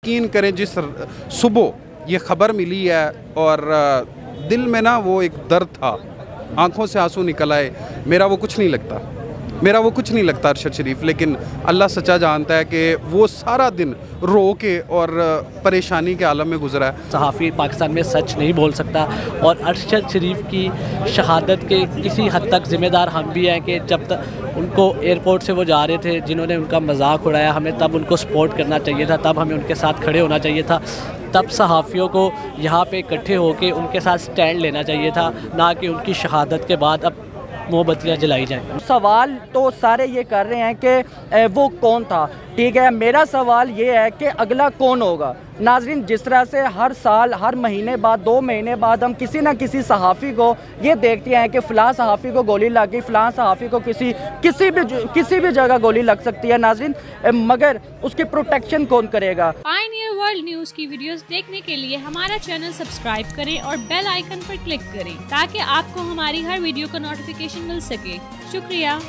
यकीन करें जिस सुबह ये ख़बर मिली है और दिल में ना वो एक दर्द था, आंखों से आंसू निकल आए। मेरा वो कुछ नहीं लगता अरशद शरीफ, लेकिन अल्लाह सच्चा जानता है कि वो सारा दिन रो के और परेशानी के आलम में गुजरा है। सहाफ़ी पाकिस्तान में सच नहीं बोल सकता और अरशद शरीफ की शहादत के किसी हद तक ज़िम्मेदार हम भी हैं कि जब तक उनको एयरपोर्ट से वो जा रहे थे, जिन्होंने उनका मजाक उड़ाया, हमें तब उनको सपोर्ट करना चाहिए था, तब हमें उनके साथ खड़े होना चाहिए था, तब सहाफ़ियों को यहाँ पे इकट्ठे होकर उनके साथ स्टैंड लेना चाहिए था, ना कि उनकी शहादत के बाद अब मोमबत्तियाँ जलाई जाएं। सवाल तो सारे ये कर रहे हैं कि वो कौन था, ठीक है। मेरा सवाल ये है कि अगला कौन होगा। नाज़रीन, जिस तरह से हर साल, हर महीने बाद, 2 महीने बाद हम किसी ना किसी सहाफ़ी को ये देखते हैं कि फ़लाँ सहाफ़ी को गोली लग गई, फ़लाँ सहाफ़ी को किसी भी जगह गोली लग सकती है नाज़रीन, मगर उसकी प्रोटेक्शन कौन करेगा। पायनियर वर्ल्ड न्यूज़ की वीडियोस देखने के लिए हमारा चैनल सब्सक्राइब करें और बेल आइकन पर क्लिक करें ताकि आपको हमारी हर वीडियो का नोटिफिकेशन मिल सके। शुक्रिया।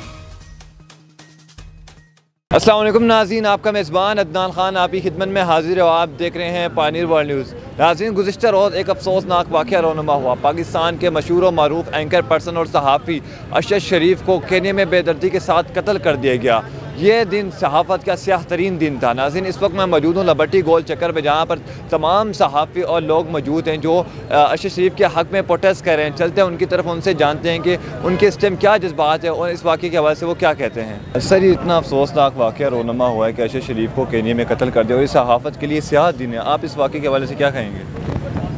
अस्सलाम वालेकुम नाज़रीन, आपका मेज़बान अदनान ख़ान आपकी खिदमत में हाजिर है। आप देख रहे हैं पायनियर वर्ल्ड न्यूज़। नाज़रीन, गुज़िश्ता रोज़ एक अफसोसनाक वाक़या रोनुमा हुआ। पाकिस्तान के मशहूर और मरूफ एंकर पर्सन और सहाफ़ी अरशद शरीफ को केन्या में बेदर्दी के साथ कत्ल कर दिया गया। ये दिन सहाफ़त का स्याह तरीन दिन था। नाज़रीन, इस वक्त मैं मौजूद हूँ लिबर्टी गोल चक्कर पे, जहाँ पर तमाम सहाफ़ी और लोग मौजूद हैं जो अरशद शरीफ के हक़ में प्रोटेस्ट कर रहे हैं। चलते हैं उनकी तरफ, उनसे जानते हैं कि उनके इस टाइम क्या जज्बात है और इस वाक़े के हवाले से वो क्या कहते हैं। सर, ये इतना अफसोसनाक वाक़या रोनुमा हुआ है कि अरशद शरीफ को केन्या में कत्ल कर दिया और इस सहाफ़त के लिए स्याह दिन है। आप इस वाक़े के हवाले से क्या कहेंगे?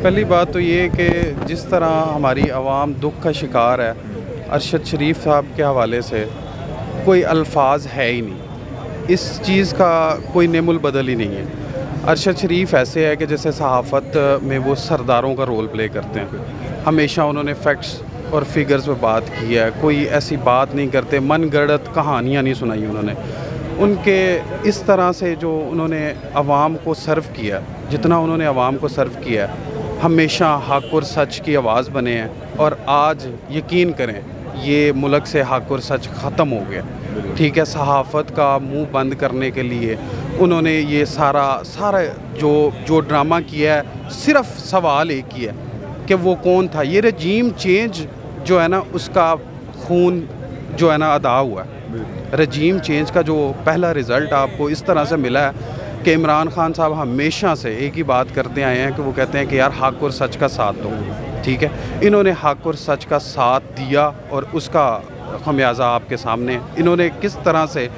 पहली बात तो ये कि जिस तरह हमारी आवाम दुख का शिकार है, अरशद शरीफ साहब के हवाले से कोई अल्फाज है ही नहीं। इस चीज़ का कोई नेमुल बदल ही नहीं है। अरशद शरीफ ऐसे है कि जैसे सहाफ़त में वो सरदारों का रोल प्ले करते हैं। हमेशा उन्होंने फैक्ट्स और फिगर्स पे बात की है, कोई ऐसी बात नहीं करते, मनगढ़ंत कहानियाँ नहीं सुनाई उन्होंने। उनके इस तरह से जो उन्होंने आवाम को सर्व किया, जितना उन्होंने आवाम को सर्व किया, हमेशा हक़ और सच की आवाज़ बने हैं। और आज यकीन करें, ये मुल्क से हक़ और सच ख़त्म हो गया। ठीक है, सहाफ़त का मुंह बंद करने के लिए उन्होंने ये सारा जो ड्रामा किया है, सिर्फ सवाल एक ही है कि वो कौन था। ये रजीम चेंज जो है ना, उसका खून जो है ना अदा हुआ है। रजीम चेंज का जो पहला रिज़ल्ट आपको इस तरह से मिला है कि इमरान खान साहब हमेशा से एक ही बात करते आए हैं कि वो कहते हैं कि यार हक़ और सच का साथ दो। ठीक है, इन्होंने हक़ और सच का साथ दिया और उसका खमियाजा आपके सामने। इन्होंने किस तरह से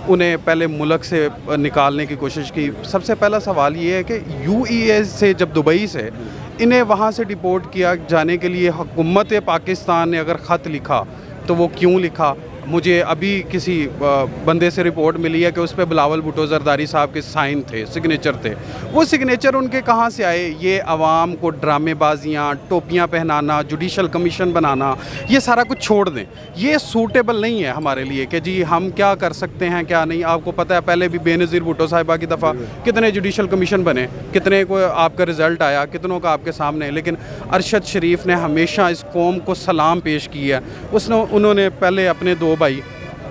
उन्हें पहले मुल्क से निकालने की कोशिश की। सबसे पहला सवाल ये है कि UAE से, जब दुबई से इन्हें वहाँ से डिपोर्ट किया जाने के लिए हुकूमत पाकिस्तान ने अगर ख़त लिखा तो वो क्यों लिखा। मुझे अभी किसी बंदे से रिपोर्ट मिली है कि उस पर बिलावल भुट्टो जरदारी साहब के साइन थे, सिग्नेचर थे। वो सिग्नेचर उनके कहाँ से आए? ये आवाम को ड्रामेबाजियाँ, टोपियाँ पहनाना, जुडिशल कमीशन बनाना, ये सारा कुछ छोड़ दें। ये सूटेबल नहीं है हमारे लिए कि जी हम क्या कर सकते हैं क्या नहीं। आपको पता है पहले भी बेनज़ीर भुट्टो साहिबा की दफ़ा कितने जुडिशल कमीशन बने, कितने को आपका रिज़ल्ट आया, कितनों का आपके सामने। लेकिन अरशद शरीफ ने हमेशा इस कौम को सलाम पेश किया है। उन्होंने पहले अपने 2 भाई,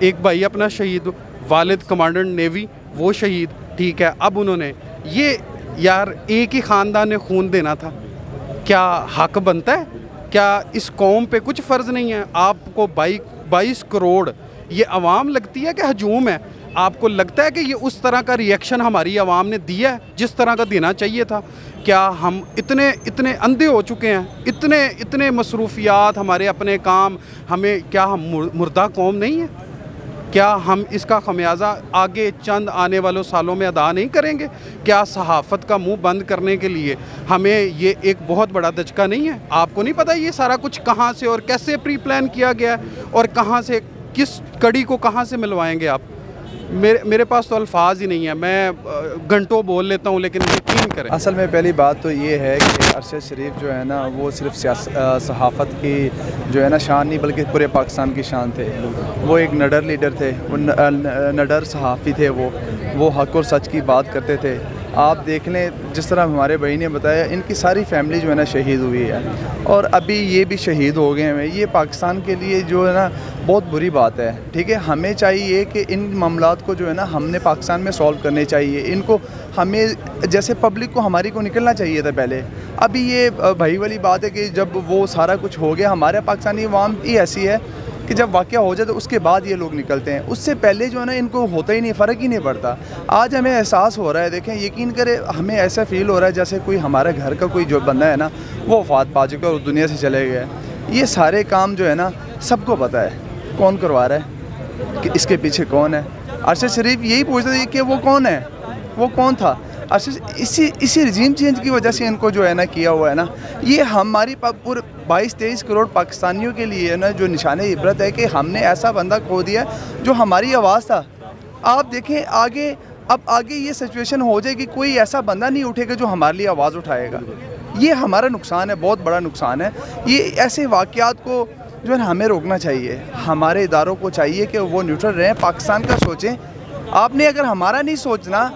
एक भाई अपना शहीद, वालिद कमांडेंट नेवी, वो शहीद। ठीक है, अब उन्होंने ये यार एक ही ख़ानदान ने खून देना था। क्या हक बनता है? क्या इस कौम पे कुछ फ़र्ज़ नहीं है? आपको 22 करोड़ ये आवाम लगती है कि हजूम है? आपको लगता है कि ये उस तरह का रिएक्शन हमारी आवाम ने दिया है जिस तरह का देना चाहिए था? क्या हम इतने अंधे हो चुके हैं? इतने मसरूफियात, हमारे अपने काम, हमें क्या हम मुर्दा कौम नहीं है? क्या हम इसका खमियाजा आगे चंद आने वालों सालों में अदा नहीं करेंगे? क्या सहाफ़त का मुंह बंद करने के लिए हमें ये एक बहुत बड़ा दचका नहीं है? आपको नहीं पता ये सारा कुछ कहाँ से और कैसे प्री प्लान किया गया है और कहाँ से, किस कड़ी को कहाँ से मिलवाएंगे आप? मेरे पास तो अल्फाज ही नहीं है। मैं घंटों बोल लेता हूँ, लेकिन यकीन करें। असल में पहली बात तो ये है कि अरशद शरीफ जो है ना, वो सिर्फ सहाफ़त की जो है ना शान नहीं, बल्कि पूरे पाकिस्तान की शान थे। वो एक नडर लीडर थे, वो नडर सहाफ़ी थे। वो हक़ और सच की बात करते थे। आप देख लें जिस तरह हमारे भाई ने बताया, इनकी सारी फैमिली जो है ना शहीद हुई है और अभी ये भी शहीद हो गए हैं। ये पाकिस्तान के लिए जो है ना बहुत बुरी बात है। ठीक है, हमें चाहिए कि इन मामलात को जो है ना हमने पाकिस्तान में सॉल्व करने चाहिए। इनको हमें जैसे पब्लिक को हमारी को निकलना चाहिए था पहले। अभी ये भाई वाली बात है कि जब वो सारा कुछ हो गया, हमारे पाकिस्तानी अवाम ही ऐसी है कि जब वाक़या हो जाए तो उसके बाद ये लोग निकलते हैं, उससे पहले जो है ना इनको होता ही नहीं, फ़र्क ही नहीं पड़ता। आज हमें एहसास हो रहा है, देखें यकीन करें, हमें ऐसा फ़ील हो रहा है जैसे कोई हमारे घर का कोई जो बंदा है ना वो वफ़ात पा चुका है और दुनिया से चले गया। ये सारे काम जो है ना सबको पता है कौन करवा रहा है, कि इसके पीछे कौन है। अरशद शरीफ यही पूछते थे कि वो कौन है, वो कौन था। अरशद इसी रजीम चेंज की वजह से इनको जो है ना किया हुआ है ना। ये हमारी पूरे 22-23 करोड़ पाकिस्तानियों के लिए ना जो निशान इबरत है कि हमने ऐसा बंदा खो दिया जो हमारी आवाज़ था। आप देखें आगे, अब आगे ये सिचुएशन हो जाएगी, कोई ऐसा बंदा नहीं उठेगा जो हमारे लिए आवाज़ उठाएगा। ये हमारा नुकसान है, बहुत बड़ा नुकसान है। ये ऐसे वाक़यात को जो है ना हमें रोकना चाहिए। हमारे इदारों को चाहिए कि वो न्यूट्रल रहें, पाकिस्तान का सोचें। आपने अगर हमारा नहीं सोचना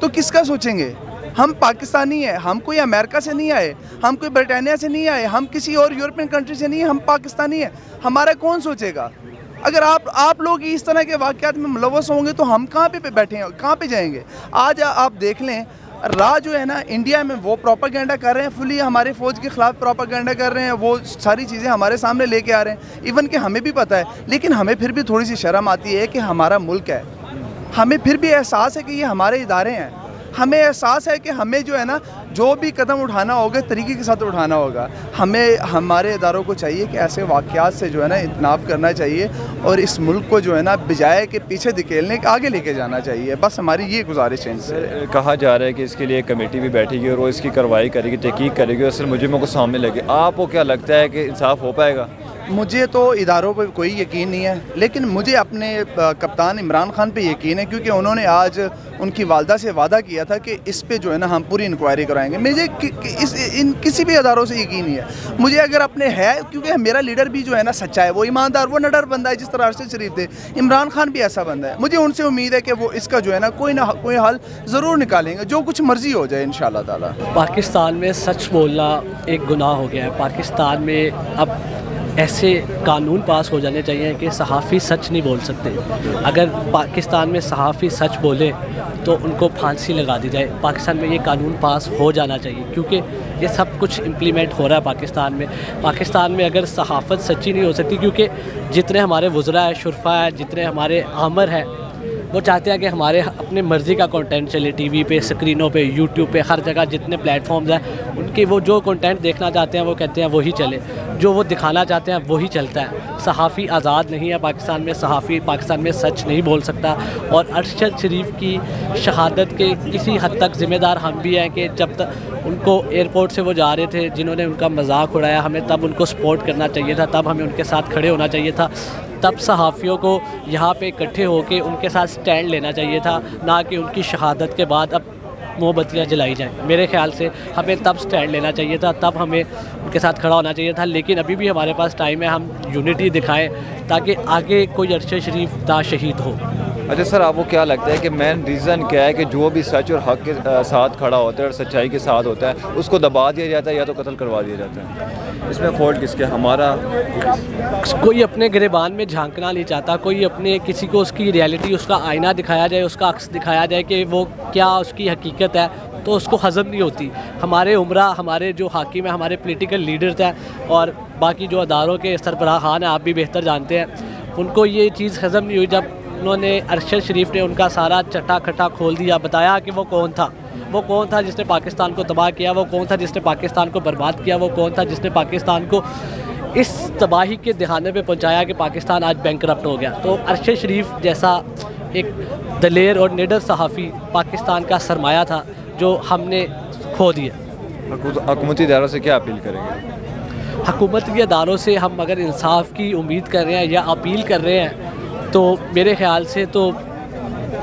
तो किसका सोचेंगे? हम पाकिस्तानी हैं, हम कोई अमेरिका से नहीं आए, हम कोई ब्रिटानिया से नहीं आए, हम किसी और यूरोपियन कंट्री से नहीं है, हम पाकिस्तानी हैं। हमारा कौन सोचेगा? अगर आप लोग इस तरह के वाक़यात में मुलव्वस होंगे तो हम कहाँ पे बैठे हैं, कहाँ पे जाएंगे? आज आप देख लें, राह जो है ना इंडिया में वो प्रोपागेंडा कर रहे हैं, फुली हमारे फ़ौज के ख़िलाफ़ प्रोपागेंडा कर रहे हैं, वो सारी चीज़ें हमारे सामने लेके आ रहे हैं। इवन कि हमें भी पता है, लेकिन हमें फिर भी थोड़ी सी शर्म आती है कि हमारा मुल्क है। हमें फिर भी एहसास है कि ये हमारे इदारे हैं। हमें एहसास है कि हमें जो है ना जो भी कदम उठाना होगा तरीके के साथ उठाना होगा। हमें हमारे इदारों को चाहिए कि ऐसे वाक़यात से जो है ना इत्नाब करना चाहिए और इस मुल्क को जो है ना बजाय के पीछे धकेलने के आगे लेके जाना चाहिए। बस हमारी ये गुजारिश है इनसे। कहा जा रहा है कि इसके लिए कमेटी भी बैठेगी और वो इसकी कार्रवाई करेगी, तहकीक करेगी और असल मुजरिमों को सामने लगे। आपको क्या लगता है कि इंसाफ हो पाएगा? मुझे तो इदारों पर कोई यकीन नहीं है, लेकिन मुझे अपने कप्तान इमरान खान पे यकीन है, क्योंकि उन्होंने आज उनकी वालदा से वादा किया था कि इस पे जो है ना हम पूरी इंक्वायरी कराएंगे। मुझे इन किसी भी इदारों से यकीन नहीं है। मुझे अगर अपने है, क्योंकि मेरा लीडर भी जो है ना सच्चा है, वो ईमानदार, वो निडर बंदा है, जिस तरह अरशद शरीफ थे। इमरान खान भी ऐसा बंदा है। मुझे उनसे उम्मीद है कि वो इसका जो है ना कोई हल ज़रूर निकालेंगे, जो कुछ मर्जी हो जाए इंशाअल्लाह ताला। पाकिस्तान में सच बोलना एक गुनाह हो गया है। पाकिस्तान में अब ऐसे कानून पास हो जाने चाहिए कि सहाफ़ी सच नहीं बोल सकते। अगर पाकिस्तान में सहाफ़ी सच बोले तो उनको फांसी लगा दी जाए। पाकिस्तान में ये कानून पास हो जाना चाहिए, क्योंकि ये सब कुछ इम्प्लीमेंट हो रहा है पाकिस्तान में। पाकिस्तान में अगर सहाफ़त सच्ची नहीं हो सकती, क्योंकि जितने हमारे वज़रा है, शुरफा है, जितने हमारे आमर हैं, वो चाहते हैं कि हमारे अपने मर्ज़ी का कंटेंट चले टीवी पे, स्क्रीनों पे, यूट्यूब पे, हर जगह जितने प्लेटफॉर्म्स हैं उनके वो जो कंटेंट देखना चाहते हैं वो कहते हैं वही चले, जो वो दिखाना चाहते हैं वही चलता है। सहाफ़ी आज़ाद नहीं है पाकिस्तान में, सहाफ़ी पाकिस्तान में सच नहीं बोल सकता। और अरशद शरीफ की शहादत के किसी हद तक ज़िम्मेदार हम भी हैं कि जब तक उनको एयरपोर्ट से वो जा रहे थे, जिन्होंने उनका मजाक उड़ाया, हमें तब उनको सपोर्ट करना चाहिए था, तब हमें उनके साथ खड़े होना चाहिए था, तब सहाफ़ियों को यहाँ पे इकट्ठे होकर उनके साथ स्टैंड लेना चाहिए था, ना कि उनकी शहादत के बाद अब मोमबत्तियाँ जलाई जाएं। मेरे ख्याल से हमें तब स्टैंड लेना चाहिए था, तब हमें उनके साथ खड़ा होना चाहिए था। लेकिन अभी भी हमारे पास टाइम है, हम यूनिटी दिखाएं ताकि आगे कोई अरशद शरीफ ना शहीद हो। अच्छा सर, आपको क्या लगता है कि मेन रीज़न क्या है कि जो भी सच और हक़ के साथ खड़ा होता है और सच्चाई के साथ होता है उसको दबा दिया जाता है या तो कत्ल करवा दिया जाता है? इसमें फॉल्ट किसके? हमारा? कोई अपने गिरेबान में झांकना नहीं चाहता, कोई अपने किसी को उसकी रियलिटी, उसका आईना दिखाया जाए, उसका अक्स दिखाया जाए कि वो क्या उसकी हकीकत है, तो उसको हज़म नहीं होती। हमारे उमरा, हमारे जो हाकिम है, हमारे पॉलिटिकल लीडर्स हैं और बाकी जो अदारों के सरबराहान हैं, आप भी बेहतर जानते हैं, उनको ये चीज़ हज़म नहीं हुई जब उन्होंने अरशद शरीफ ने उनका सारा चट्टा खट्टा खोल दिया, बताया कि वो कौन था, वो कौन था जिसने पाकिस्तान को तबाह किया, वो कौन था जिसने पाकिस्तान को बर्बाद किया, वो कौन था जिसने पाकिस्तान को इस तबाही के दिखाने पे पहुंचाया कि पाकिस्तान आज बैंकरप्ट हो गया। तो अरशद शरीफ जैसा एक दलेर और निडर सहाफ़ी पाकिस्तान का सरमाया था जो हमने खो दिया। हुकूमती इदारों से क्या अपील करेंगे? हुकूमती इदारों से हम अगर इंसाफ की उम्मीद कर रहे हैं या अपील कर रहे हैं तो मेरे ख़्याल से तो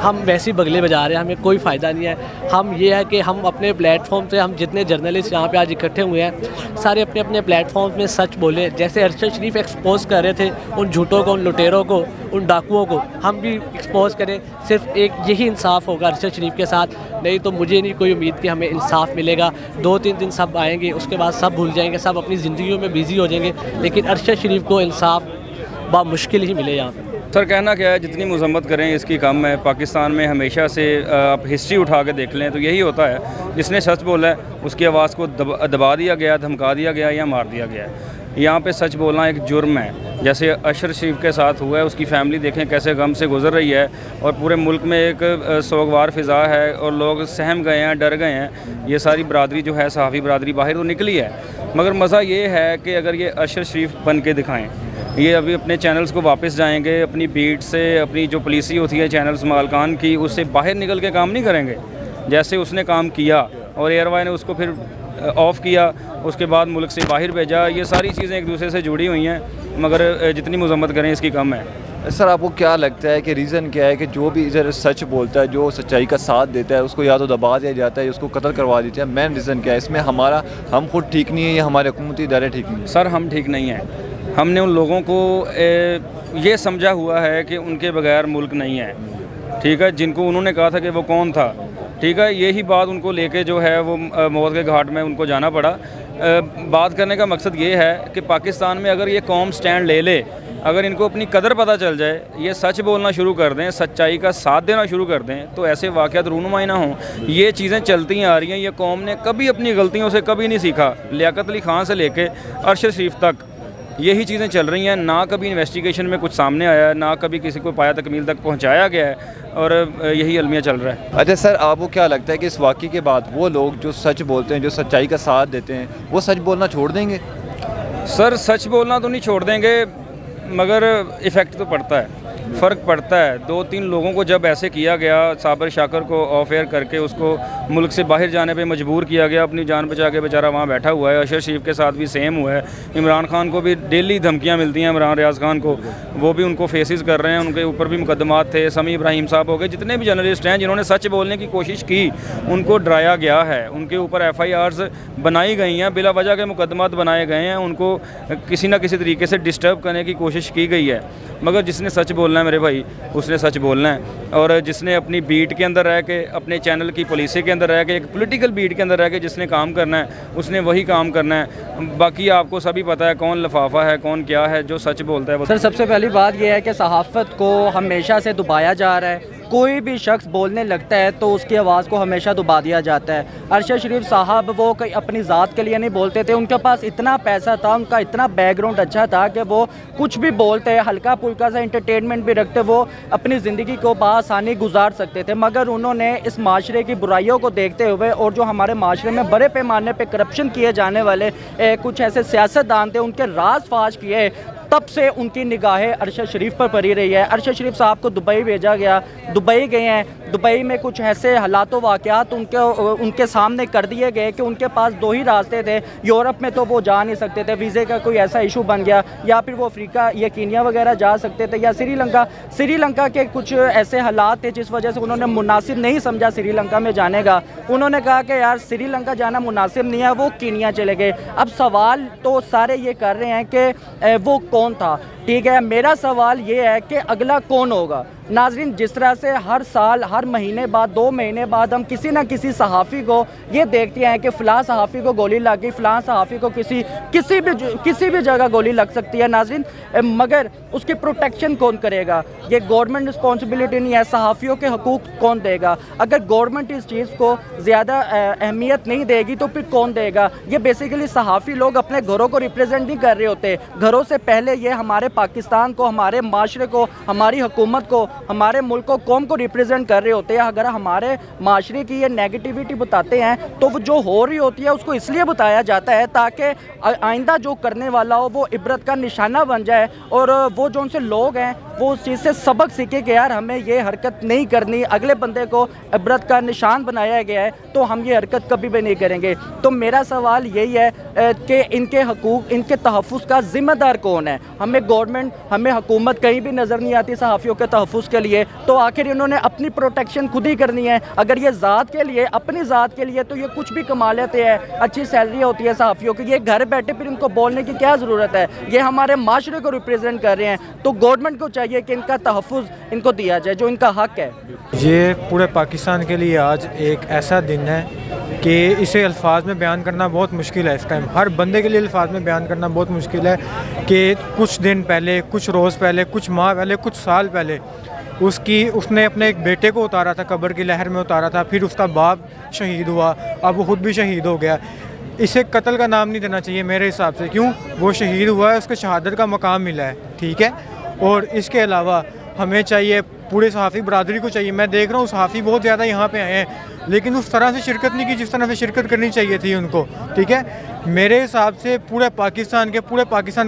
हम वैसे ही बगले बजा रहे हैं, हमें कोई फ़ायदा नहीं है। हम ये है कि हम अपने प्लेटफॉर्म से, हम जितने जर्नलिस्ट यहाँ पे आज इकट्ठे हुए हैं, सारे अपने अपने प्लेटफॉर्म में सच बोले। जैसे अरशद शरीफ एक्सपोज कर रहे थे उन झूठों को, उन लुटेरों को, उन डाकुओं को, हम भी एक्सपोज करें। सिर्फ एक यही इंसाफ होगा अरशद शरीफ के साथ, नहीं तो मुझे नहीं कोई उम्मीद कि हमें इंसाफ मिलेगा। 2-3 दिन सब आएंगे, उसके बाद सब भूल जाएंगे, सब अपनी ज़िंदगियों में बिज़ी हो जाएंगे, लेकिन अरशद शरीफ को इंसाफ बहुत मुश्किल ही मिले यहाँ पर। सर कहना क्या है, जितनी मजम्मत करें इसकी कम है। पाकिस्तान में हमेशा से आप हिस्ट्री उठा के देख लें तो यही होता है, जिसने सच बोला है उसकी आवाज़ को दबा दिया गया, धमका दिया गया या मार दिया गया है। यहाँ पे सच बोलना एक जुर्म है। जैसे अरशद शरीफ के साथ हुआ है, उसकी फ़ैमिली देखें कैसे गम से गुजर रही है और पूरे मुल्क में एक सोगवार फ़िज़ा है और लोग सहम गए हैं, डर गए हैं। ये सारी बरादरी जो है, सहाफ़ी बरादरी बाहर तो निकली है, मगर मज़ा ये है कि अगर ये अरशद शरीफ बन के दिखाएँ, ये अभी अपने चैनल्स को वापस जाएंगे, अपनी बीट से, अपनी जो पुलिसी होती है चैनल्स मालकान की, उससे बाहर निकल के काम नहीं करेंगे जैसे उसने काम किया और एयरवाई ने उसको फिर ऑफ़ किया, उसके बाद मुल्क से बाहर भेजा। ये सारी चीज़ें एक दूसरे से जुड़ी हुई हैं, मगर जितनी मजम्मत करें इसकी कम है। सर आपको क्या लगता है कि रीज़न क्या है कि जो भी इधर सच बोलता है, जो सच्चाई का साथ देता है, उसको या तो दबा दिया जाता है या उसको कत्ल करवा दिया जाता है? मेन रीज़न क्या है इसमें? हम खुद ठीक नहीं है या हमारे हुकूमती इदारे ठीक नहीं है? सर हम ठीक नहीं हैं। हमने उन लोगों को ये समझा हुआ है कि उनके बगैर मुल्क नहीं है, ठीक है, जिनको उन्होंने कहा था कि वो कौन था, ठीक है, यही बात उनको लेके जो है वो मौत के घाट में उनको जाना पड़ा। बात करने का मकसद ये है कि पाकिस्तान में अगर ये कौम स्टैंड ले ले, अगर इनको अपनी कदर पता चल जाए, ये सच बोलना शुरू कर दें, सच्चाई का साथ देना शुरू कर दें, तो ऐसे वाक़यात रूनुमाई ना हों। ये चीज़ें चलती आ रही हैं, ये कौम ने कभी अपनी गलतियों से कभी नहीं सीखा। लियाकत अली ख़ान से लेके अरशद शरीफ तक यही चीज़ें चल रही हैं, ना कभी इन्वेस्टिगेशन में कुछ सामने आया है, ना कभी किसी को पाया तकमील तक पहुंचाया गया है, और यही अलमिया चल रहा है। अच्छा सर, आपको क्या लगता है कि इस वाक़ये के बाद वो लोग जो सच बोलते हैं, जो सच्चाई का साथ देते हैं, वो सच बोलना छोड़ देंगे? सर सच बोलना तो नहीं छोड़ देंगे, मगर इफ़ेक्ट तो पड़ता है, फ़र्क पड़ता है। 2-3 लोगों को जब ऐसे किया गया, साबिर शाकर को ऑफ एयर करके उसको मुल्क से बाहर जाने पे मजबूर किया गया, अपनी जान बचा के बेचारा वहाँ बैठा हुआ है। अरशद शरीफ के साथ भी सेम हुआ है। इमरान खान को भी डेली धमकियाँ मिलती हैं, इमरान रियाज खान को, वो भी उनको फेसिस कर रहे हैं, उनके ऊपर भी मुकदमात थे। समी इब्राहिम साहब हो गए, जितने भी जर्नलिस्ट हैं जिन्होंने सच बोलने की कोशिश की, उनको डराया गया है, उनके ऊपर FIRs बनाई गई हैं, बिला वजह के मुकदमात बनाए गए हैं, उनको किसी न किसी तरीके से डिस्टर्ब करने की कोशिश की गई है। मगर जिसने सच बोलना है मेरे भाई, उसने सच बोलना है, और जिसने अपनी बीट के अंदर रह के, अपने चैनल की पॉलिसी के अंदर रह के, एक पॉलिटिकल बीट के अंदर रह के जिसने काम करना है, उसने वही काम करना है। बाकी आपको सभी पता है कौन लफाफा है, कौन क्या है, जो सच बोलता है वो। सर सबसे पहली बात यह है कि सहाफ़त को हमेशा से दबाया जा रहा है। कोई भी शख्स बोलने लगता है तो उसकी आवाज़ को हमेशा दबा दिया जाता है। अरशद शरीफ साहब वो अपनी ज़ात के लिए नहीं बोलते थे, उनके पास इतना पैसा था, उनका इतना बैकग्राउंड अच्छा था कि वो कुछ भी बोलते, हल्का फुल्का सा इंटरटेनमेंट भी रखते, वो अपनी ज़िंदगी को बआसानी गुजार सकते थे। मगर उन्होंने इस माशरे की बुराइयों को देखते हुए, और जो हमारे माशरे में बड़े पैमाने पर करप्शन किए जाने वाले कुछ ऐसे सियासतदान थे, उनके राज फाश किए, तब से उनकी निगाहें अरशद शरीफ पर पड़ी रही है। अरशद शरीफ साहब को दुबई भेजा गया, दुबई गए हैं, दुबई में कुछ ऐसे हालात वाक़यात उनके सामने कर दिए गए कि उनके पास 2 ही रास्ते थे। यूरोप में तो वो जा नहीं सकते थे, वीज़े का कोई ऐसा इशू बन गया, या फिर वो अफ्रीका या कीनिया वगैरह जा सकते थे, या श्रीलंका के कुछ ऐसे हालात थे जिस वजह से उन्होंने मुनासिब नहीं समझा श्रीलंका में जाने का। उन्होंने कहा कि यार श्रीलंका जाना मुनासिब नहीं है, वो कीनिया चले गए। अब सवाल तो सारे ये कर रहे हैं कि वो कौन था, ठीक है। मेरा सवाल ये है कि अगला कौन होगा। नाज़रीन, जिस तरह से हर साल, हर महीने बाद, 2 महीने बाद हम किसी न किसी सहाफ़ी को ये देखते हैं कि फ़लाँ सहाफ़ी को गोली लग गई, फ़लाँ सहाफ़ी को किसी भी जगह गोली लग सकती है नाज़रीन, मगर उसकी प्रोटेक्शन कौन करेगा? ये गवर्नमेंट रिस्पॉन्सिबिलिटी नहीं है। सहाफ़ियों के हकूक़ कौन देगा? अगर गवर्नमेंट इस चीज़ को ज़्यादा अहमियत नहीं देगी तो फिर कौन देगा? ये बेसिकली सहाफ़ी लोग अपने घरों को रिप्रेजेंट नहीं कर रहे होते, घरों से पहले ये हमारे पाकिस्तान को, हमारे माशरे को, हमारी हुकूमत को, हमारे मुल्क को, कौम को रिप्रेजेंट कर रहे होते हैं। अगर हमारे माशरे की ये नेगेटिविटी बताते हैं तो वो जो हो रही होती है उसको इसलिए बताया जाता है ताकि आइंदा जो करने वाला हो वो इबरत का निशाना बन जाए, और वो जो उनसे लोग हैं वो उस चीज़ से सबक सीखे कि यार हमें ये हरकत नहीं करनी, अगले बंदे को इबरत का निशान बनाया गया है तो हम ये हरकत कभी भी नहीं करेंगे। तो मेरा सवाल यही है कि इनके हकूक़, इनके तहफ़्फ़ुज़ का ज़िम्मेदार कौन है? हमें गवर्नमेंट, हमें हुकूमत कहीं भी नज़र नहीं आती सहाफ़ियों के तहफ़्फ़ुज़ के लिए, तो आखिर इन्होंने अपनी प्रोटेक्शन खुद ही करनी है। अगर ये ज़ात के लिए, अपनी ज़ात के लिए, तो ये कुछ भी कमा लेते हैं, अच्छी सैलरी होती है सहाफ़ियों की, ये घर बैठे फिर इनको बोलने की क्या ज़रूरत है? ये हमारे माशरे को रिप्रेजेंट कर रहे हैं, तो गवर्नमेंट को चाहिए कि इनका तहफ़्फ़ुज़ इनको दिया जाए जो इनका हक़ है। ये पूरे पाकिस्तान के लिए आज एक ऐसा दिन है कि इसे अल्फाज में बयान करना बहुत मुश्किल है। इस टाइम हर बंदे के लिए अल्फाज में बयान करना बहुत मुश्किल है कि कुछ दिन पहले, कुछ रोज़ पहले, कुछ माह पहले, कुछ साल पहले उसने अपने एक बेटे को उतारा था, कब्र की लहर में उतारा था, फिर उसका बाप शहीद हुआ, अब वो ख़ुद भी शहीद हो गया। इसे कत्ल का नाम नहीं देना चाहिए मेरे हिसाब से। क्यों? वो शहीद हुआ है, उसको शहादत का मकाम मिला है, ठीक है। और इसके अलावा हमें चाहिए, पूरे सहाफ़ी बरादरी को चाहिए, मैं देख रहा हूँ सहाफ़ी बहुत ज़्यादा यहाँ पे आए हैं लेकिन उस तरह से शिरकत नहीं की जिस तरह से शिरकत करनी चाहिए थी उनको, ठीक है। मेरे हिसाब से पूरे पाकिस्तान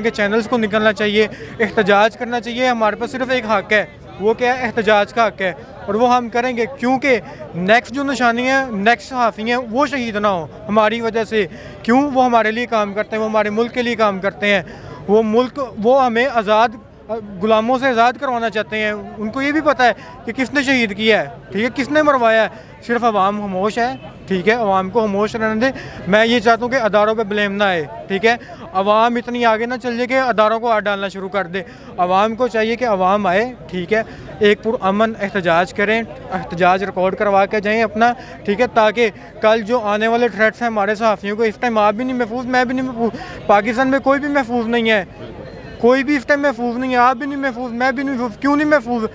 के चैनल्स को निकलना चाहिए, एहतजाज करना चाहिए। हमारे पास सिर्फ एक हक़ है, वो क्या है? एहतजाज का हक़ है, और वो हम करेंगे क्योंकि नेक्स्ट जो निशानी है, नेक्स्ट सहाफ़ी हैं, वो शहीद ना हो हमारी वजह से। क्यों? वो हमारे लिए काम करते हैं, वो हमारे मुल्क के लिए काम करते हैं, वो मुल्क, वो हमें आज़ाद, गुलामों से आज़ाद करवाना चाहते हैं। उनको ये भी पता है कि किसने शहीद किया है, ठीक है, किसने मरवाया है। सिर्फ अवाम खामोश है, ठीक है, अवाम को खामोश रहने दें। मैं ये चाहता हूँ कि अदारों पे ब्लेम ना आए, ठीक है। अवाम इतनी आगे ना चल जाए कि अदारों को हाथ डालना शुरू कर दे। अवाम को चाहिए कि अवाम आए, ठीक है, एक पुरअमन एहतजाज करें, एहतजाज रिकॉर्ड करवा के जाएँ अपना, ठीक है, ताकि कल जो आने वाले थ्रेट्स हैं हमारे सहाफ़ियों को, इस टाइम आप भी नहीं महफूज, मैं भी नहीं महफूज, पाकिस्तान में कोई भी महफूज नहीं है, कोई भी इस टाइम महफूज नहीं है, आप भी नहीं महफूज, मैं भी नहीं महफूज। क्यों नहीं महफूज?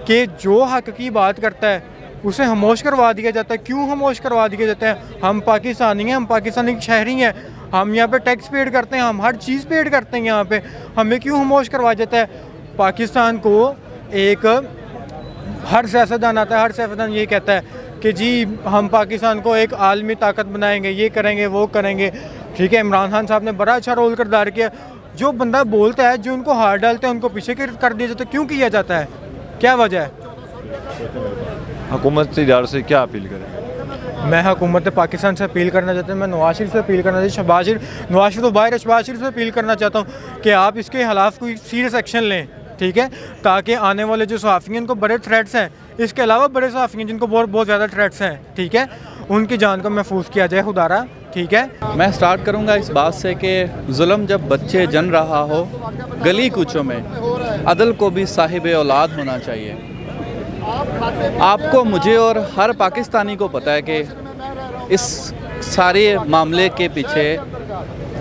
कि जो हक़ की बात करता है उसे खामोश करवा दिया जाता है। क्यों खामोश करवा दिया जाता है? हम पाकिस्तानी हैं, हम पाकिस्तानी शहरी हैं, हम यहाँ पे टैक्स पेड करते हैं, हम हर चीज़ पेड करते हैं यहाँ पे, हमें क्यों खामोश करवाया जाता है? पाकिस्तान को एक, हर सियासतदान आता है, हर सियासतदान ये कहता है कि जी हम पाकिस्तान को एक आलमी ताकत बनाएंगे, ये करेंगे, वो करेंगे, ठीक है। इमरान खान साहब ने बड़ा अच्छा रोल किरदार किया। जो बंदा बोलता है, जो उनको हार डालते हैं, उनको पीछे कर दिया जाता है। क्यों किया जाता है? क्या वजह है? हुकूमत इदारों से क्या अपील करें? मैं हुकूमत पाकिस्तान से अपील करना चाहता हूँ, मैं नवाज शरीफ से अपील करना चाहता हूँ, नवाज शरीफ तो बाहर, शहबाज शरीफ से अपील करना चाहता हूँ कि आप इसके खिलाफ कोई सीरियस एक्शन लें, ठीक है, ताकि आने वाले जो सहाफ़ी हैं उनको बड़े थ्रेट्स हैं, इसके अलावा बड़े सहाफ़ी हैं जिनको बहुत ज़्यादा थ्रेट्स हैं, ठीक है, उनकी जान को महफूज किया जाए खुदारा, ठीक है। मैं स्टार्ट करूंगा इस बात से कि जुल्म जब बच्चे जन रहा हो गली कूचों में, अदल को भी साहिब औलाद होना चाहिए। आपको, मुझे और हर पाकिस्तानी को पता है कि इस सारे मामले के पीछे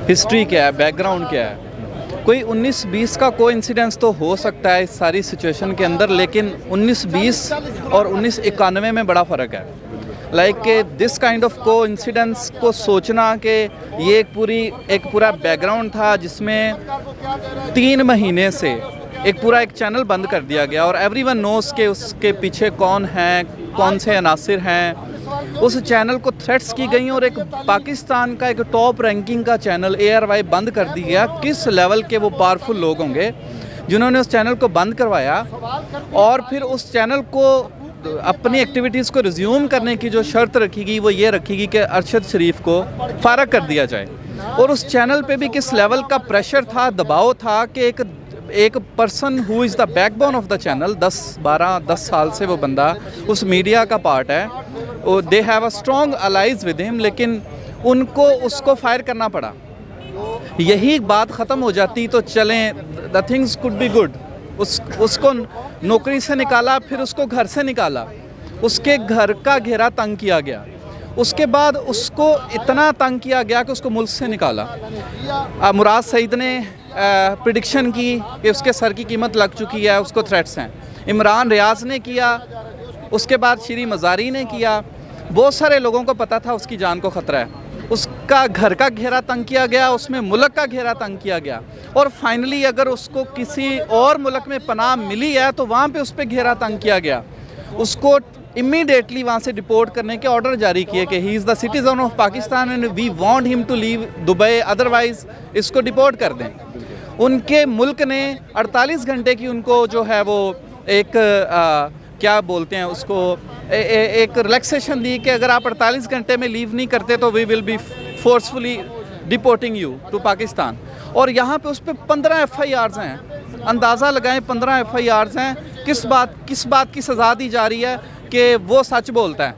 हिस्ट्री क्या है, बैकग्राउंड क्या है। कोई 1920 का कोइंसिडेंस तो हो सकता है इस सारी सिचुएशन के अंदर, लेकिन 1920 और 1991 में बड़ा फ़र्क है। लाइक के दिस काइंड ऑफ कोइंसिडेंस को सोचना कि ये एक पूरा बैकग्राउंड था जिसमें 3 महीने से एक चैनल बंद कर दिया गया और एवरीवन नोस के उसके पीछे कौन है, कौन से अनासिर हैं। उस चैनल को थ्रेट्स की गई और एक पाकिस्तान का एक टॉप रैंकिंग का चैनल ARY बंद कर दिया गया। किस लेवल के वो पावरफुल लोग होंगे जिन्होंने उस चैनल को बंद करवाया और फिर उस चैनल को अपनी एक्टिविटीज़ को रिज्यूम करने की जो शर्त रखीगी वो ये रखीगी कि अरशद शरीफ को फारग कर दिया जाए। और उस चैनल पे भी किस लेवल का प्रेशर था, दबाव था कि एक person who is the backbone of the channel, 10 साल से वो बंदा उस मीडिया का पार्ट है, they have a strong allies with him, लेकिन उनको उसको फायर करना पड़ा। यही बात ख़त्म हो जाती तो चलें, the things could be good. उसको नौकरी से निकाला, फिर उसको घर से निकाला, उसके घर का घेरा तंग किया गया, उसके बाद उसको इतना तंग किया गया कि उसको मुल्क से निकाला। मुराद सईद ने प्रिडिक्शन की कि उसके सर की कीमत लग चुकी है, उसको थ्रेट्स हैं। इमरान रियाज ने किया, उसके बाद श्री मज़ारी ने किया। बहुत सारे लोगों को पता था उसकी जान को ख़तरा है। उसका घर का घेरा तंग किया गया, उसमें मुल्क का घेरा तंग किया गया और फाइनली अगर उसको किसी और मुल्क में पनाह मिली है तो वहाँ पे उस पर घेरा तंग किया गया। उसको इमीडिएटली वहाँ से डिपोर्ट करने के ऑर्डर जारी किए कि he is the citizen of Pakistan and we want him to leave Dubai, otherwise इसको डिपोर्ट कर दें। उनके मुल्क ने 48 घंटे की उनको जो है वो एक क्या बोलते हैं उसको एक रिलैक्सेशन दी कि अगर आप 48 घंटे में लीव नहीं करते तो we will be forcefully deporting you to Pakistan. और यहाँ पे उस पर 15 FIRs हैं, अंदाज़ा लगाएं 15 FIRs हैं। किस बात की सज़ा दी जा रही है कि वो सच बोलता है,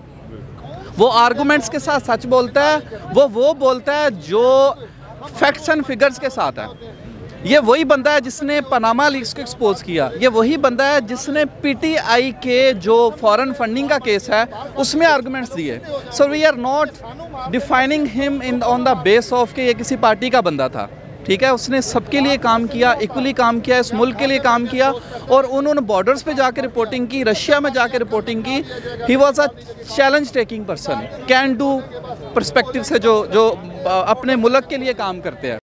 वो आर्गूमेंट्स के साथ सच बोलता है, वो बोलता है जो फैक्ट्स एंड फिगर्स के साथ है। ये वही बंदा है जिसने पनामा लीक्स को एक्सपोज किया, ये वही बंदा है जिसने PTI के जो फॉरेन फंडिंग का केस है उसमें आर्गूमेंट्स दिए। So we are not defining him in on the base of कि ये किसी पार्टी का बंदा था, ठीक है। उसने सबके लिए काम किया, इक्वली काम किया, इस मुल्क के लिए काम किया, और उन्होंने बॉर्डर्स पे जाकर रिपोर्टिंग की, रशिया में जाकर रिपोर्टिंग की। He was a challenge taking person, can do perspective से जो अपने मुल्क के लिए काम करते हैं।